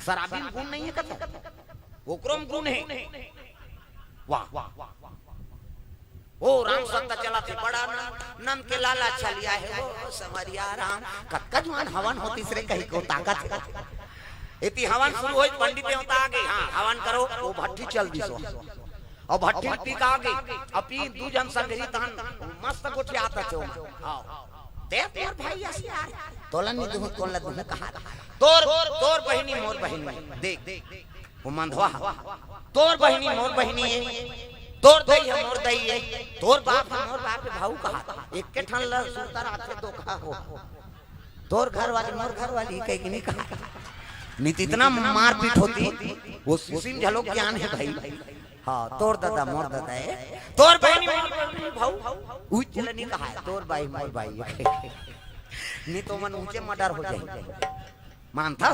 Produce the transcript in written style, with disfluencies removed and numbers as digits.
शराबी गुण नहीं है कथा ओकरम गुण है वाह ओ राम सत्ता चला थे बड़ा नम के लाला छलिया है वो समरिया राम कक्का जवान हवन होती सरे कहीं को ताकत इति हवन शुरू होई पंडित देवता आ गए हां हवन करो वो भट्टी चल दिसो और भट्टी पी का आ गई अपी दू जन संगरी तहन मस्त गोठी आता छो आओ दे तोर भाई ऐसे यार तोलन नी दुह कोन ला दुह कहा तोर बहिनी मोर बहिनी देख वो मंधवा तोर बहिनी मोर बहिनी है तोर दई है मोर दई है तोर बाप है मोर बाप है भाऊ कहा एक के ठन ल सुतर आथे दो कहा हो तोर घर वाली मोर घर वाली कह के नहीं कहा नीति इतना मारपीट होती वो सुसीम झलोक ज्ञान है भाई हां तोर दादा मोर दादा है तोर बहनी मोर भाऊ उ चल नहीं कहा तोर भाई मोर भाई नहीं तो मन ऊंचे मर्डर हो जाए मानता